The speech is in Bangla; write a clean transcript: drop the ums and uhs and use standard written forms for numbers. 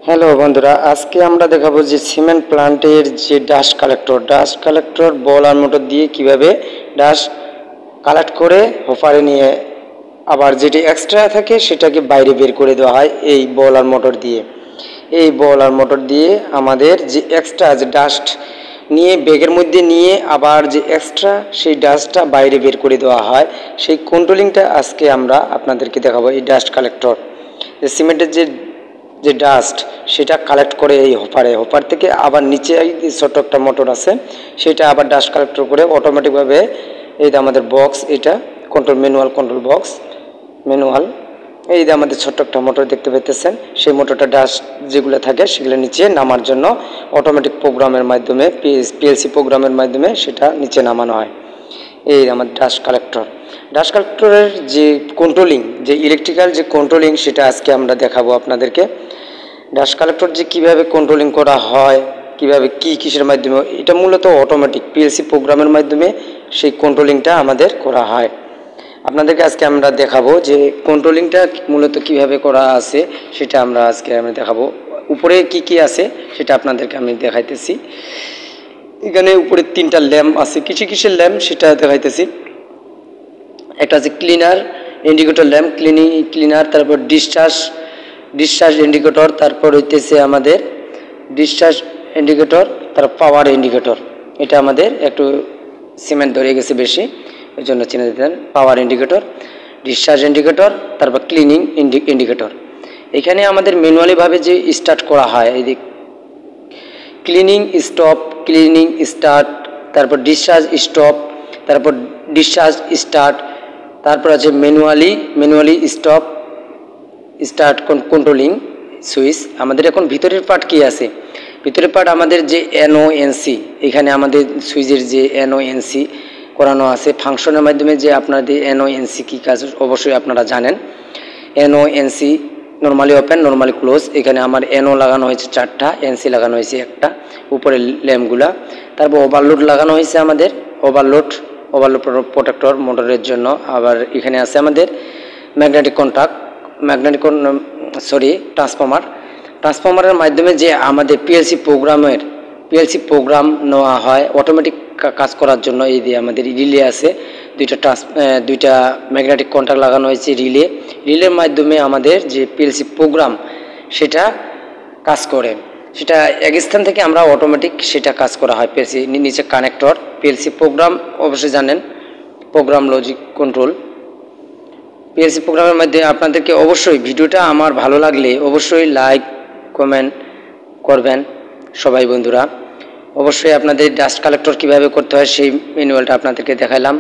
হ্যালো বন্ধুরা, আজকে আমরা দেখাবো যে সিমেন্ট প্লান্টের যে ডাস্ট কালেক্টর বল আর মোটর দিয়ে কিভাবে ডাস্ট কালেক্ট করে হোপারে নিয়ে আবার যেটি এক্সট্রা থাকে সেটাকে বাইরে বের করে দেওয়া হয় এই বল আর মোটর দিয়ে। এই বল আর মোটর দিয়ে আমাদের যে এক্সট্রা যে ডাস্ট নিয়ে ব্যাগের মধ্যে নিয়ে আবার যে এক্সট্রা সেই ডাস্টটা বাইরে বের করে দেওয়া হয়, সেই কন্ট্রোলিংটা আজকে আমরা আপনাদেরকে দেখাবো। এই ডাস্ট কালেক্টর যে সিমেন্টের যে ডাস্ট সেটা কালেক্ট করে এই হোপার থেকে আবার নিচে ছোট্ট একটা মোটর আছে, সেটা আবার ডাস্ট কালেক্টর করে অটোমেটিকভাবে এই যে আমাদের বক্স, এটা ম্যানুয়াল কন্ট্রোল বক্স এই যে আমাদের ছোট্ট একটা মোটর দেখতে পাইতেছেন, সেই মোটরটা ডাস্ট যেগুলো থাকে সেগুলো নিচে নামার জন্য অটোমেটিক প্রোগ্রামের মাধ্যমে পিএলসি প্রোগ্রামের মাধ্যমে সেটা নিচে নামানো হয়। এই আমার ডাস্ট কালেক্টরের যে কন্ট্রোলিং, যে ইলেকট্রিক্যাল যে কন্ট্রোলিং, সেটা আজকে আমরা দেখাবো আপনাদেরকে। ডাস্ট কালেক্টর যে কীভাবে কন্ট্রোলিং করা হয়, কীভাবে কিসের মাধ্যমে, এটা মূলত অটোমেটিক পিএলসি প্রোগ্রামের মাধ্যমে সেই কন্ট্রোলিংটা আমাদের করা হয়। আপনাদেরকে আজকে আমরা দেখাবো যে কন্ট্রোলিংটা মূলত কিভাবে করা আছে, সেটা আজকে আমরা দেখাবো। উপরে কি আছে সেটা আপনাদেরকে আমি দেখাইতেছি। এখানে উপরে 3টা ল্যাম্প আছে, কিসের ল্যাম্প সেটা দেখাইতেছি। একটা আছে ক্লিনার ইন্ডিকেটর ল্যাম্প, ক্লিনার, তারপর ডিসচার্জ ইন্ডিকেটর, তারপর হইতেছে আমাদের ডিসচার্জ ইন্ডিকেটর, তারপর পাওয়ার ইন্ডিকেটর। এটা আমাদের একটু সিমেন্ট ধরে গেছে বেশি, ওই জন্য চিনে দিতেন। পাওয়ার ইন্ডিকেটর, ডিসচার্জ ইন্ডিকেটর, তারপর ক্লিনিং ইন্ডিকেটর। এখানে আমাদের ম্যানুয়ালিভাবে যে স্টার্ট করা হয়, এই যে ক্লিনিং স্টার্ট, তারপর ডিসচার্জ স্টপ, তারপর ডিসচার্জ স্টার্ট, তারপর আছে ম্যানুয়ালি স্টার্ট কন্ট্রোলিং সুইচ। আমাদের এখন ভিতরের পার্ট কি আছে, ভিতরের পার্ট আমাদের যে NONC, এখানে আমাদের সুইচের যে NONC করানো আছে ফাংশনের মাধ্যমে। যে আপনাদের NONC কী কাজ অবশ্যই আপনারা জানেন। NONC normally open, normally close. এখানে আমার NO লাগানো হয়েছে 4টা, NC লাগানো হয়েছে 1টা, উপরে ল্যাম্পগুলা। তারপর ওভারলোড লাগানো হয়েছে আমাদের, ওভারলোড প্রোটেক্টর মোটরের জন্য। আবার এখানে আছে আমাদের ট্রান্সফর্মারের মাধ্যমে যে আমাদের পিএলসি প্রোগ্রাম নেওয়া হয় অটোমেটিক কাজ করার জন্য। এই দিয়ে আমাদের রিলে আছে, দুইটা ম্যাগনেটিক কন্ট্যাক্ট লাগানো হয়েছে রিলের মাধ্যমে আমাদের যে পিএলসি প্রোগ্রাম সেটা কাজ করে। সেটা এক স্থান থেকে আমরা অটোমেটিক সেটা কাজ করা হয়। পিএলসি নিচে কানেক্টর, পিএলসি প্রোগ্রাম অবশ্যই জানেন, প্রোগ্রাম লজিক কন্ট্রোল। পিএলসি প্রোগ্রামের মধ্যে আপনাদেরকে অবশ্যই ভিডিওটা আমার ভালো লাগলে অবশ্যই লাইক কমেন্ট করবেন সবাই বন্ধুরা। অবশ্যই আপনাদের ডাস্ট কালেক্টর কীভাবে করতে হয় সেই ম্যানুয়ালটা আপনাদেরকে দেখালাম।